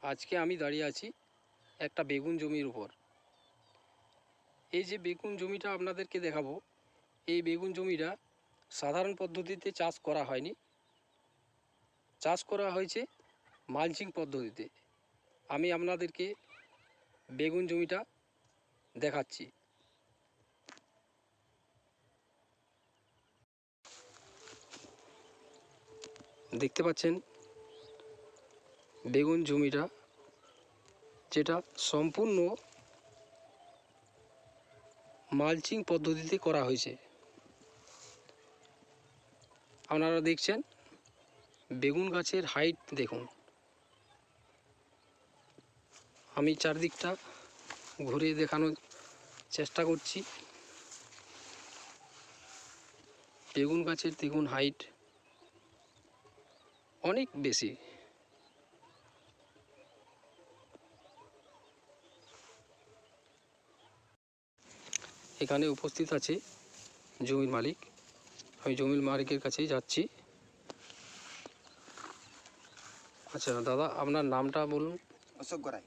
আজকে আমি দাঁড়িয়ে আছি একটা বেগুন জমির উপর। এই যে বেগুন জমিটা আপনাদেরকে দেখাবো, এই বেগুন জমিটা সাধারণ পদ্ধতিতে চাষ করা হয়নি, চাষ করা হয়েছে মালচিং পদ্ধতিতে। আমি আপনাদেরকে বেগুন জমিটা দেখাচ্ছি। দেখতে পাচ্ছেন বেগুন জমিটা, যেটা সম্পূর্ণ মালচিং পদ্ধতিতে করা হয়েছে। আপনারা দেখছেন বেগুন গাছের হাইট দেখুন। আমি চারদিকটা ঘুরে দেখানোর চেষ্টা করছি। বেগুন গাছের দেখুন হাইট অনেক বেশি। এখানে উপস্থিত আছে জমির মালিক। আমি জমির মালিকের কাছেই যাচ্ছি। আচ্ছা দাদা, আপনার নামটা বলুন। অশোক গড়াই।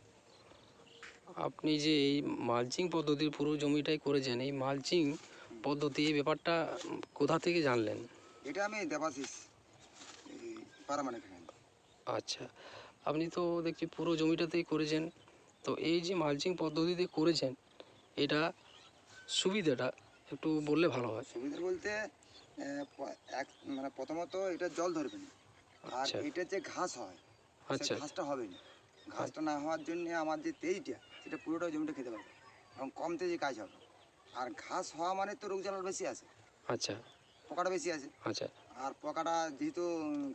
আপনি যে এই মালচিং পদ্ধতির পুরো জমিটাই করেছেন, এই মালচিং পদ্ধতি এই ব্যাপারটা কোথা থেকে জানলেন? এটা আমি দেবাশিস পারামানিক। আচ্ছা, আপনি তো দেখছি পুরো জমিটাতেই করেছেন, তো এই যে মালচিং পদ্ধতিতে করেছেন, এটা সুবিধাটা একটু বললে ভালো হয়। সুবিধা বলতে মানে প্রথমত এটা জল ধরবে না, আর আচ্ছা এটা যে ঘাস হয় আচ্ছা ঘাসটা হবে না। ঘাসটা না হওয়ার জন্য আমার যে তেজটা সেটা পুরোটা জমিটা খেতে পারবে এবং কম তেজে কাজ হবে। আর ঘাস হওয়া মানে তো রোগ জ্বালা বেশি আছে, আচ্ছা পোকাটা বেশি আছে। আচ্ছা, আর পোকাটা যেহেতু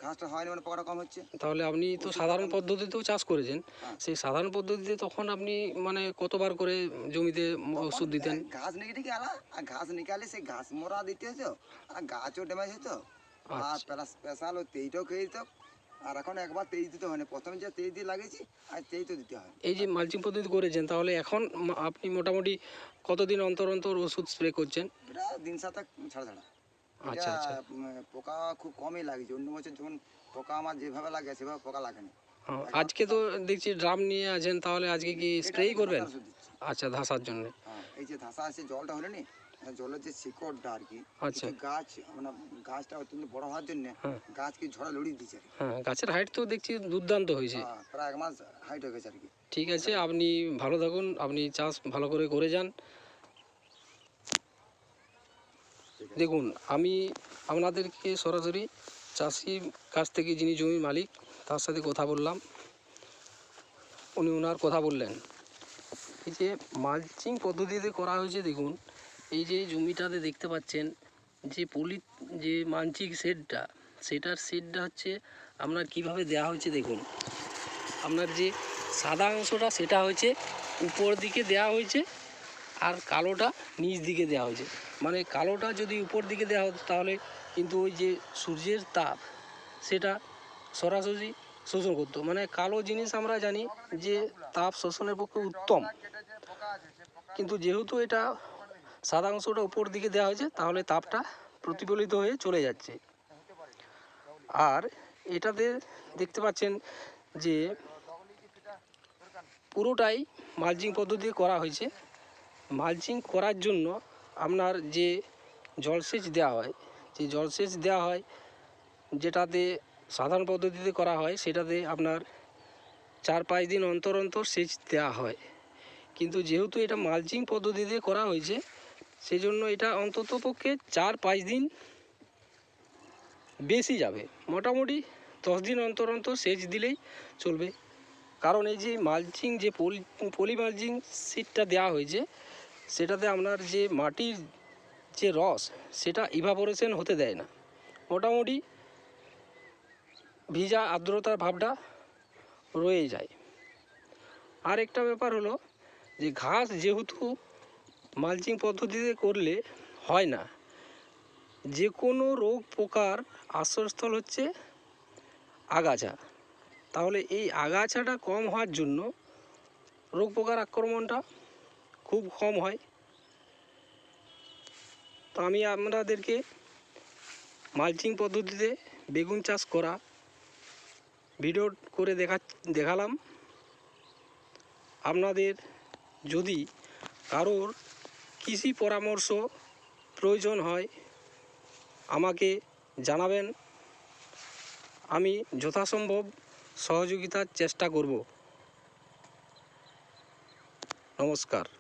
ঘাসটা হয়নি মানে পোকাটা কম হচ্ছে। তাহলে আপনি তো সাধারণ পদ্ধতিতেও চাষ করেছেন, হ্যাঁ, সেই সাধারণ পদ্ধতিতে তখন আপনি মানে কতবার করে জমিতে ওষুধ দিতেন? ঘাস নিকে আলা, আর ঘাস নিকালে সেই ঘাস মরা দিতে হতো, আর গাছও ড্যামেজ হতো, আর আচ্ছা, স্পেশাল ওই তেইটাও খেয়ে দিত। আর এখন একবার তেইশ দিতে হয় না, প্রথমে যে তেইশ দিয়ে লাগিয়েছি আর তেইশ তো দিতে হয়। এই যে মালচিং পদ্ধতি করেছেন, তাহলে এখন আপনি মোটামুটি কতদিন অন্তর অন্তর ওষুধ স্প্রে করছেন? এটা দিন সাথে ছাড়া ছাড়া। এটা আচ্ছা আচ্ছা, পোকা খুব কমই লাগছে। অন্য বছর যখন পোকা আমার যেভাবে লাগে সেভাবে পোকা লাগেনি। আজকে তো দেখছি ড্রাম নিয়ে আছেন, তাহলে আজকে কি স্প্রেই করবেন? আচ্ছা, ধাসার জন্য। হ্যাঁ, এই যে ধাসা আছে জলটা হলে নি, জলের যে শিকড়টা আর কি, আচ্ছা, কিছু গাছ মানে গাছটা অত্যন্ত বড় হওয়ার জন্য হ্যাঁ গাছকে ঝড়ে লড়িয়ে দিচ্ছে আর কি। হ্যাঁ, গাছের হাইট তো দেখছি দুর্দান্ত হয়েছে। হ্যাঁ, প্রায় 1 মাস হাইট হয়ে গেছে আর কি। ঠিক আছে, আপনি ভালো থাকুন, আপনি চাষ ভালো করে যান। দেখুন, আমি আপনাদেরকে সরাসরি চাষির কাছ থেকে, যিনি জমির মালিক, তার সাথে কথা বললাম। উনি ওনার কথা বললেন। এই যে মালচিং পদ্ধতিতে করা হয়েছে, দেখুন এই যে জমিটাতে দেখতে পাচ্ছেন যে মালচিং শেডটা, সেটার হচ্ছে আপনার কিভাবে দেওয়া হয়েছে। দেখুন, আপনার যে সাদা অংশটা সেটা হচ্ছে উপর দিকে দেওয়া হয়েছে, আর কালোটা নিচ দিকে দেওয়া হয়েছে। মানে কালোটা যদি উপর দিকে দেওয়া হতো তাহলে কিন্তু ওই যে সূর্যের তাপ সেটা সরাসরি শোষণ করতো। মানে কালো জিনিস আমরা জানি যে তাপ শোষণের পক্ষে উত্তম, কিন্তু যেহেতু এটা সাদা অংশটা উপর দিকে দেওয়া হয়েছে তাহলে তাপটা প্রতিফলিত হয়ে চলে যাচ্ছে। আর এটাতে দেখতে পাচ্ছেন যে পুরোটাই মালচিং পদ্ধতি করা হয়েছে। মালচিং করার জন্য আপনার যে জলসেচ দেওয়া হয়, যেটাতে সাধারণ পদ্ধতিতে করা হয়, সেটাতে আপনার 4-5 দিন অন্তর অন্তর সেচ দেওয়া হয়। কিন্তু যেহেতু এটা মালচিং পদ্ধতিতে করা হয়েছে, সেই জন্য এটা অন্তত পক্ষে 4-5 দিন বেশি যাবে। মোটামুটি 10 দিন অন্তর অন্তর সেচ দিলেই চলবে। কারণ এই যে মালচিং, যে পলি মালচিং সিটটা দেওয়া হয়েছে, সেটাতে আপনার যে মাটির যে রস সেটা ইভাপোরেশন হতে দেয় না। মোটামুটি ভিজা আর্দ্রতার ভাবটা রয়ে যায়। আর একটা ব্যাপার হলো যে ঘাস যেহেতু মালচিং পদ্ধতিতে করলে হয় না, যে কোনো রোগ পোকার আশ্রয়স্থল হচ্ছে আগাছা। তাহলে এই আগাছাটা কম হওয়ার জন্য রোগ পোকার আক্রমণটা খুব কম হয়। তো আমি আপনাদেরকে মালচিং পদ্ধতিতে বেগুন চাষ করা ভিডিও করে দেখালাম। আপনাদের যদি কারোর কৃষি পরামর্শ প্রয়োজন হয় আমাকে জানাবেন, আমি যথাসম্ভব সহযোগিতার চেষ্টা করব। নমস্কার।